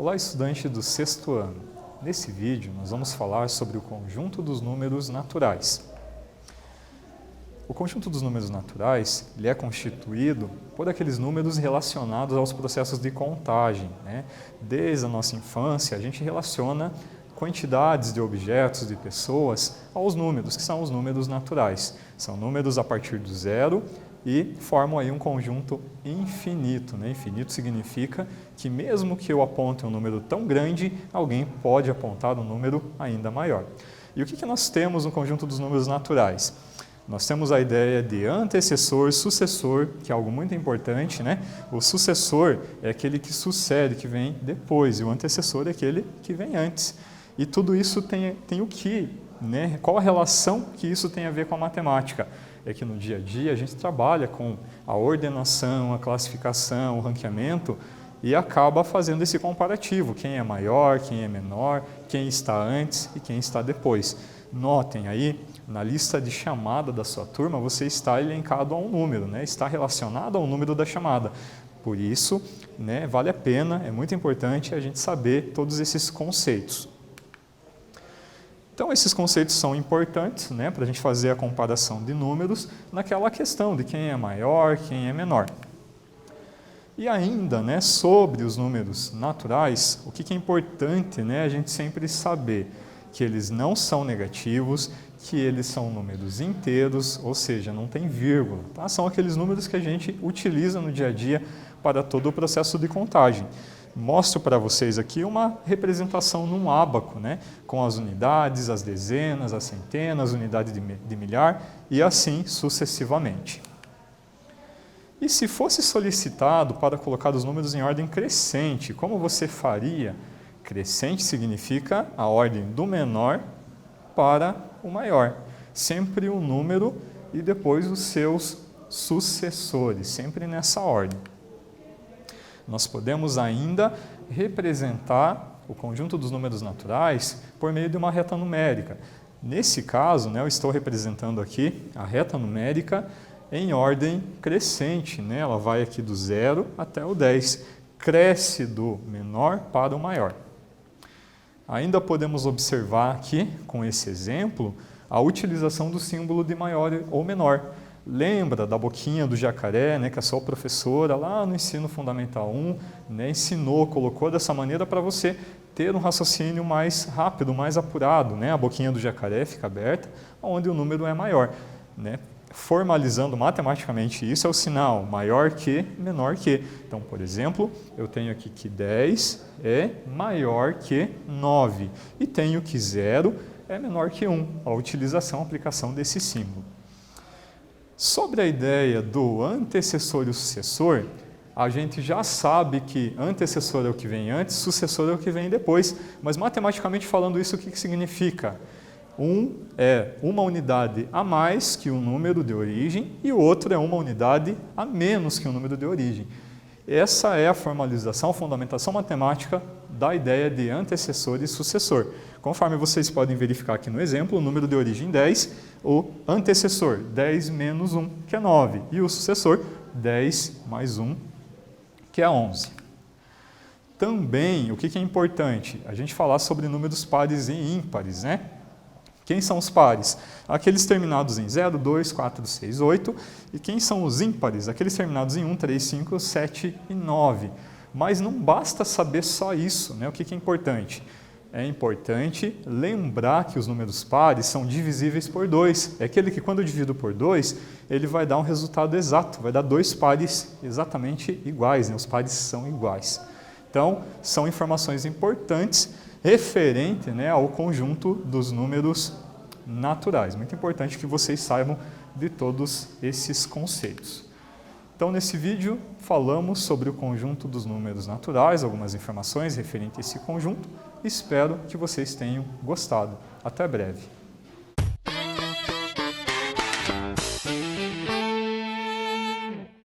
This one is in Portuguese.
Olá, estudante do sexto ano. Nesse vídeo, nós vamos falar sobre o conjunto dos números naturais. O conjunto dos números naturais ele é constituído por aqueles números relacionados aos processos de contagem, né? Desde a nossa infância, a gente relaciona quantidades de objetos, de pessoas, aos números, que são os números naturais. São números a partir do zero e formam aí um conjunto infinito, né? Infinito significa que mesmo que eu aponte um número tão grande, alguém pode apontar um número ainda maior. E o que nós temos no conjunto dos números naturais? Nós temos a ideia de antecessor, sucessor, que é algo muito importante, né? O sucessor é aquele que sucede, que vem depois, e o antecessor é aquele que vem antes. E tudo isso tem o que, né? Qual a relação que isso tem a ver com a matemática? É que no dia a dia a gente trabalha com a ordenação, a classificação, o ranqueamento e acaba fazendo esse comparativo, quem é maior, quem é menor, quem está antes e quem está depois. Notem aí, na lista de chamada da sua turma, você está elencado a um número, né? Está relacionado ao número da chamada. Por isso, né, vale a pena, é muito importante a gente saber todos esses conceitos. Então, esses conceitos são importantes, né, para a gente fazer a comparação de números naquela questão de quem é maior, quem é menor. E ainda, né, sobre os números naturais, o que é importante, né, a gente sempre saber que eles não são negativos, que eles são números inteiros, ou seja, não tem vírgula. Tá? São aqueles números que a gente utiliza no dia a dia para todo o processo de contagem. Mostro para vocês aqui uma representação num ábaco, né? Com as unidades, as dezenas, as centenas, unidade de milhar e assim sucessivamente. E se fosse solicitado para colocar os números em ordem crescente, como você faria? Crescente significa a ordem do menor para o maior. Sempre um número e depois os seus sucessores, sempre nessa ordem. Nós podemos ainda representar o conjunto dos números naturais por meio de uma reta numérica. Nesse caso, né, eu estou representando aqui a reta numérica em ordem crescente, né? Ela vai aqui do 0 até o 10, cresce do menor para o maior. Ainda podemos observar aqui, com esse exemplo, a utilização do símbolo de maior ou menor. Lembra da boquinha do jacaré, né, que a sua professora lá no ensino fundamental 1, né, ensinou, colocou dessa maneira para você ter um raciocínio mais rápido, mais apurado, né? A boquinha do jacaré fica aberta, onde o número é maior, né? Formalizando matematicamente isso é o sinal maior que, menor que. Então, por exemplo, eu tenho aqui que 10 é maior que 9 e tenho que 0 é menor que 1, a utilização, a aplicação desse símbolo. Sobre a ideia do antecessor e o sucessor, a gente já sabe que antecessor é o que vem antes, sucessor é o que vem depois, mas matematicamente falando isso, o que significa? Um é uma unidade a mais que o número de origem e o outro é uma unidade a menos que o número de origem. Essa é a formalização, a fundamentação matemática da ideia de antecessor e sucessor. Conforme vocês podem verificar aqui no exemplo, o número de origem 10, o antecessor 10 menos 1, que é 9, e o sucessor 10 mais 1, que é 11. Também, o que é importante? A gente falar sobre números pares e ímpares, né? Quem são os pares? Aqueles terminados em 0, 2, 4, 6, 8. E quem são os ímpares? Aqueles terminados em 1, 3, 5, 7 e 9. Mas não basta saber só isso, né? O que é importante? É importante lembrar que os números pares são divisíveis por 2. É aquele que, quando eu divido por 2, ele vai dar um resultado exato, vai dar dois pares exatamente iguais, né? Os pares são iguais. Então, são informações importantes referente, né, ao conjunto dos números naturais. Muito importante que vocês saibam de todos esses conceitos. Então, nesse vídeo, falamos sobre o conjunto dos números naturais, algumas informações referentes a esse conjunto. Espero que vocês tenham gostado. Até breve.